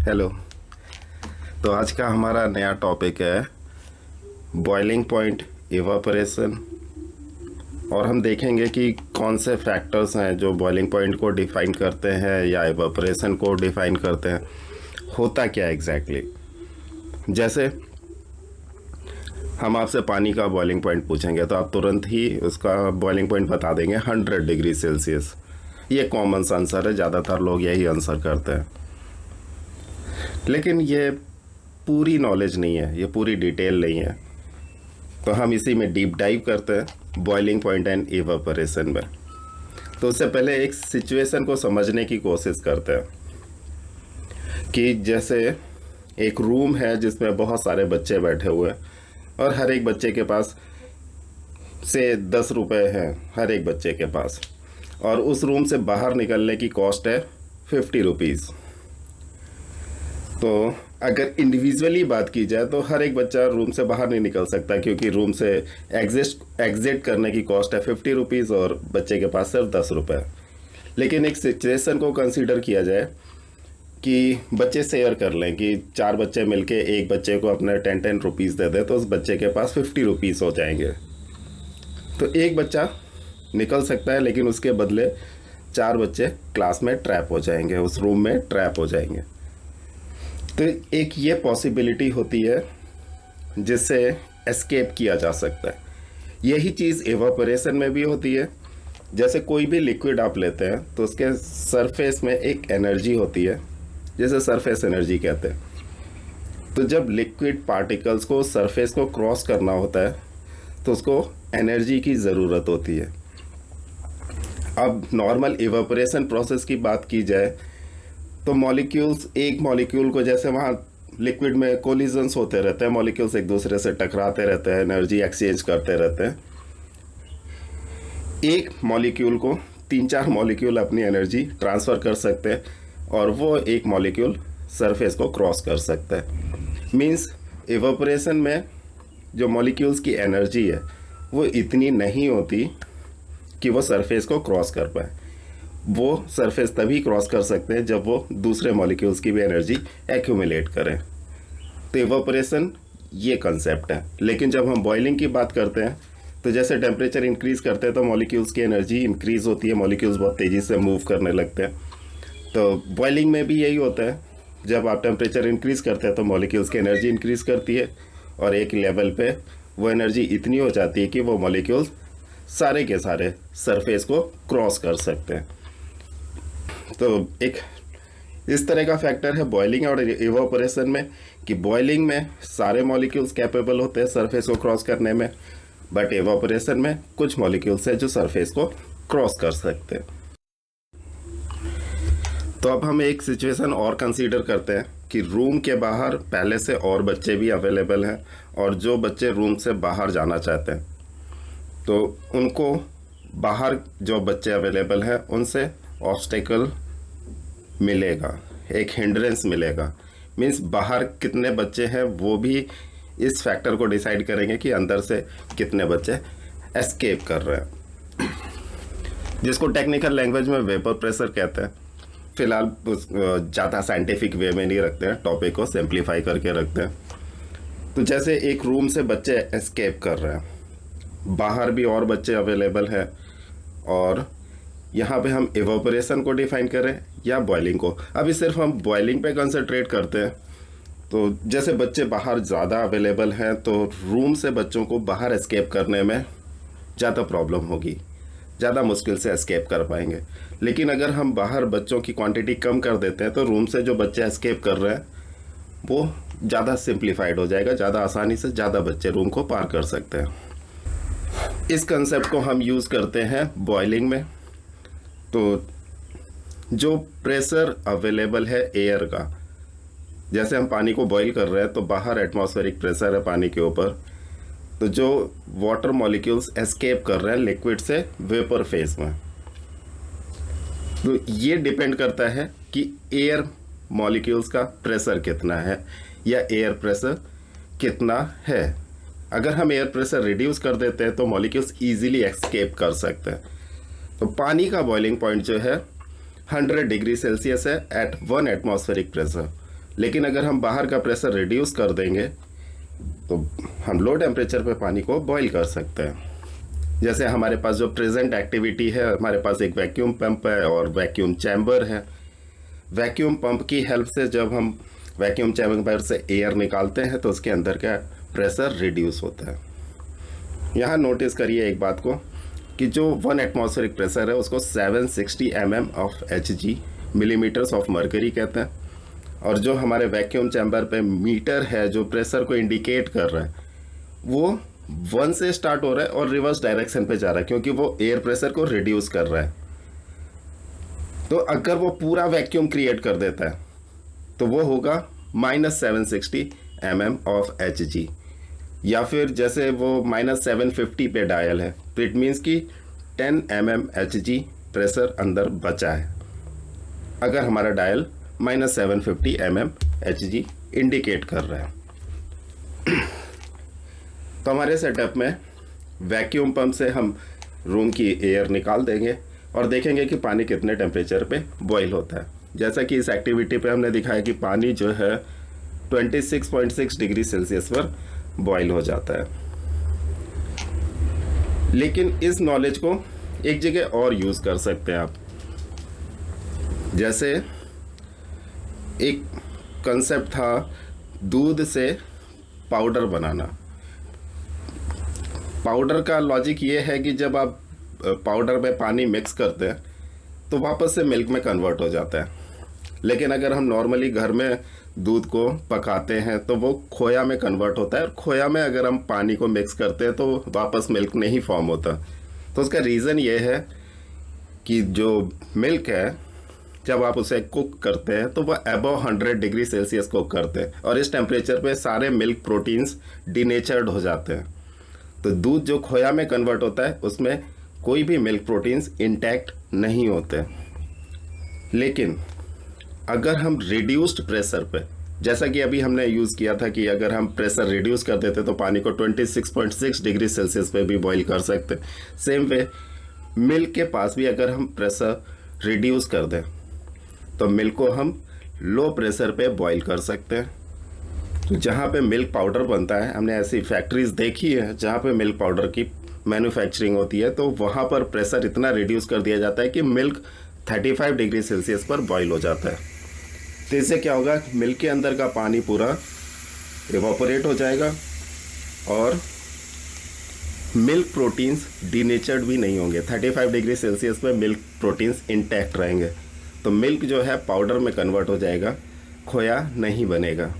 Hello. तो आज का हमारा नया टॉपिक है बॉइलिंग पॉइंट, इवापोरेशन। और हम देखेंगे कि कौन से फैक्टर्स हैं जो बॉइलिंग पॉइंट को डिफाइन करते हैं या इवापोरेशन को डिफाइन करते हैं। होता क्या एग्जैक्टली जैसे हम आपसे पानी का बॉइलिंग पॉइंट पूछेंगे तो आप तुरंत ही उसका बॉइलिंग पॉइंट बता देंगे 100 डिग्री सेल्सियस। ये कॉमन आंसर है, ज़्यादातर लोग यही आंसर करते हैं। लेकिन ये पूरी नॉलेज नहीं है, ये पूरी डिटेल नहीं है। तो हम इसी में डीप डाइव करते हैं बॉइलिंग पॉइंट एंड इवापोरेशन में। तो उससे पहले एक सिचुएशन को समझने की कोशिश करते हैं कि जैसे एक रूम है जिसमें बहुत सारे बच्चे बैठे हुए हैं और हर एक बच्चे के पास से 10 रुपये हैं, हर एक बच्चे के पास। और उस रूम से बाहर निकलने की कॉस्ट है 50 रुपीज़। तो अगर इंडिविजुअली बात की जाए तो हर एक बच्चा रूम से बाहर नहीं निकल सकता, क्योंकि रूम से एग्जिट करने की कॉस्ट है 50 रुपीज़ और बच्चे के पास सिर्फ 10 रुपये। लेकिन एक सिचुएशन को कंसीडर किया जाए कि बच्चे शेयर कर लें कि 4 बच्चे मिलके एक बच्चे को अपने 10 रुपीज़ दे दे, तो उस बच्चे के पास 50 रुपीज़ हो जाएंगे। तो एक बच्चा निकल सकता है, लेकिन उसके बदले 4 बच्चे क्लास में ट्रैप हो जाएंगे, उस रूम में ट्रैप हो जाएंगे। तो एक ये पॉसिबिलिटी होती है जिससे एस्केप किया जा सकता है। यही चीज़ एवापोरेशन में भी होती है। जैसे कोई भी लिक्विड आप लेते हैं तो उसके सरफेस में एक एनर्जी होती है, जिसे सरफेस एनर्जी कहते हैं। तो जब लिक्विड पार्टिकल्स को सरफेस को क्रॉस करना होता है तो उसको एनर्जी की ज़रूरत होती है। अब नॉर्मल इवापोरेशन प्रोसेस की बात की जाए तो मॉलिक्यूल्स, एक मॉलिक्यूल को, जैसे वहाँ लिक्विड में कोलिजन्स होते रहते हैं, मॉलिक्यूल्स एक दूसरे से टकराते रहते हैं, एनर्जी एक्सचेंज करते रहते हैं। एक मॉलिक्यूल को 3-4 मॉलिक्यूल अपनी एनर्जी ट्रांसफ़र कर सकते हैं और वो एक मॉलिक्यूल सरफेस को क्रॉस कर सकता है। मींस इवापोरेशन में जो मॉलिक्यूल्स की एनर्जी है वो इतनी नहीं होती कि वो सरफेस को क्रॉस कर पाए। वो सरफेस तभी क्रॉस कर सकते हैं जब वो दूसरे मॉलिक्यूल्स की भी एनर्जी एक्यूमुलेट करें। तो इवापोरेशन ये कंसेप्ट है। लेकिन जब हम बॉइलिंग की बात करते हैं तो जैसे टेम्परेचर इंक्रीज़ करते हैं तो मॉलिक्यूल्स की एनर्जी इंक्रीज़ होती है, मॉलिक्यूल्स बहुत तेज़ी से मूव करने लगते हैं। तो बॉइलिंग में भी यही होता है, जब आप टेम्परेचर इंक्रीज़ करते हैं तो मॉलिक्यूल्स की एनर्जी इंक्रीज़ करती है और एक लेवल पे वो एनर्जी इतनी हो जाती है कि वो मॉलिक्यूल्स सारे के सारे सरफेस को क्रॉस कर सकते हैं। तो एक इस तरह का फैक्टर है बॉइलिंग और इवापोरेशन में कि बॉइलिंग में सारे मॉलिक्यूल्स कैपेबल होते हैं सरफेस को क्रॉस करने में, बट इवापोरेशन में कुछ मॉलिक्यूल्स हैं जो सरफेस को क्रॉस कर सकते हैं। तो अब हम एक सिचुएशन और कंसीडर करते हैं कि रूम के बाहर पहले से और बच्चे भी अवेलेबल हैं और जो बच्चे रूम से बाहर जाना चाहते हैं तो उनको बाहर जो बच्चे अवेलेबल हैं उनसे ऑब्स्टेकल मिलेगा, एक हिंड्रेंस मिलेगा। मीन्स बाहर कितने बच्चे हैं वो भी इस फैक्टर को डिसाइड करेंगे कि अंदर से कितने बच्चे एस्केप कर रहे हैं, जिसको टेक्निकल लैंग्वेज में वेपर प्रेशर कहते हैं। फिलहाल ज़्यादा साइंटिफिक वे में नहीं रखते हैं, टॉपिक को सिंप्लीफाई करके रखते हैं। तो जैसे एक रूम से बच्चे एस्केप कर रहे हैं, बाहर भी और बच्चे अवेलेबल हैं, और यहाँ पे हम इवापोरेशन को डिफाइन करें या बॉइलिंग को। अभी सिर्फ हम बॉइलिंग पे कंसंट्रेट करते हैं। तो जैसे बच्चे बाहर ज़्यादा अवेलेबल हैं तो रूम से बच्चों को बाहर एस्केप करने में ज़्यादा प्रॉब्लम होगी, ज़्यादा मुश्किल से एस्केप कर पाएंगे। लेकिन अगर हम बाहर बच्चों की क्वांटिटी कम कर देते हैं तो रूम से जो बच्चे एस्केप कर रहे हैं वो ज़्यादा सिंप्लीफाइड हो जाएगा, ज़्यादा आसानी से ज़्यादा बच्चे रूम को पार कर सकते हैं। इस कंसेप्ट को हम यूज़ करते हैं बॉइलिंग में। तो जो प्रेशर अवेलेबल है एयर का, जैसे हम पानी को बॉईल कर रहे हैं तो बाहर एटमॉस्फेरिक प्रेशर है पानी के ऊपर, तो जो वाटर मॉलिक्यूल्स एस्केप कर रहे हैं लिक्विड से वेपर फेज में, तो ये डिपेंड करता है कि एयर मॉलिक्यूल्स का प्रेशर कितना है या एयर प्रेशर कितना है। अगर हम एयर प्रेशर रिड्यूस कर देते हैं तो मॉलिक्यूल्स इजीली एस्केप कर सकते हैं। तो पानी का बॉइलिंग पॉइंट जो है 100 डिग्री सेल्सियस है एट 1 एटमॉस्फेरिक प्रेशर। लेकिन अगर हम बाहर का प्रेशर रिड्यूस कर देंगे तो हम लो टेम्परेचर पे पानी को बॉईल कर सकते हैं। जैसे हमारे पास जो प्रेजेंट एक्टिविटी है, हमारे पास एक वैक्यूम पंप है और वैक्यूम चैम्बर है। वैक्यूम पंप की हेल्प से जब हम वैक्यूम चैम्बर से एयर निकालते हैं तो उसके अंदर का प्रेशर रिड्यूस होता है। यहाँ नोटिस करिए एक बात को कि जो 1 एटमॉस्फेरिक प्रेशर है उसको 760 mm of Hg millimetres of mercury कहते हैं, और जो हमारे वैक्यूम चैम्बर पे मीटर है जो प्रेशर को इंडिकेट कर रहा है वो 1 से स्टार्ट हो रहा है और रिवर्स डायरेक्शन पे जा रहा है, क्योंकि वो एयर प्रेशर को रिड्यूस कर रहा है। तो अगर वो पूरा वैक्यूम क्रिएट कर देता है तो वो होगा -760 mm ऑफ Hg, या फिर जैसे वो -750 पे डायल है तो इट मीन्स कि 10 mm Hg प्रेशर अंदर बचा है, अगर हमारा डायल -750 mm Hg इंडिकेट कर रहा है। तो हमारे सेटअप में वैक्यूम पंप से हम रूम की एयर निकाल देंगे और देखेंगे कि पानी कितने टेम्परेचर पे बॉईल होता है। जैसा कि इस एक्टिविटी पे हमने दिखाया कि पानी जो है 26.6 डिग्री सेल्सियस पर बॉईल हो जाता है। लेकिन इस नॉलेज को एक जगह और यूज़ कर सकते हैं आप। जैसे एक कंसेप्ट था दूध से पाउडर बनाना। पाउडर का लॉजिक ये है कि जब आप पाउडर में पानी मिक्स करते हैं तो वापस से मिल्क में कन्वर्ट हो जाता है। लेकिन अगर हम नॉर्मली घर में दूध को पकाते हैं तो वो खोया में कन्वर्ट होता है, और खोया में अगर हम पानी को मिक्स करते हैं तो वापस मिल्क नहीं फॉर्म होता। तो उसका रीज़न ये है कि जो मिल्क है जब आप उसे कुक करते हैं तो वह अबव 100 डिग्री सेल्सियस कुक करते हैं, और इस टेम्परेचर पे सारे मिल्क प्रोटीन्स डिनेचर्ड हो जाते हैं। तो दूध जो खोया में कन्वर्ट होता है उसमें कोई भी मिल्क प्रोटीन्स इंटैक्ट नहीं होते। लेकिन अगर हम रिड्यूस्ड प्रेशर पे, जैसा कि अभी हमने यूज़ किया था कि अगर हम प्रेशर रिड्यूस कर देते तो पानी को 26.6 डिग्री सेल्सियस पे भी बॉईल कर सकते, सेम वे मिल्क के पास भी अगर हम प्रेशर रिड्यूस कर दें तो मिल्क को हम लो प्रेशर पे बॉईल कर सकते हैं। तो जहाँ पे मिल्क पाउडर बनता है, हमने ऐसी फैक्ट्रीज देखी है जहाँ पे मिल्क पाउडर की मैन्युफैक्चरिंग होती है, तो वहाँ पर प्रेशर इतना रिड्यूस कर दिया जाता है कि मिल्क 35 डिग्री सेल्सियस पर बॉईल हो जाता है। तो इससे क्या होगा, मिल्क के अंदर का पानी पूरा इवापोरेट हो जाएगा और मिल्क प्रोटीन्स डीनेचर्ड भी नहीं होंगे। 35 डिग्री सेल्सियस में मिल्क प्रोटीन्स इंटैक्ट रहेंगे, तो मिल्क जो है पाउडर में कन्वर्ट हो जाएगा, खोया नहीं बनेगा।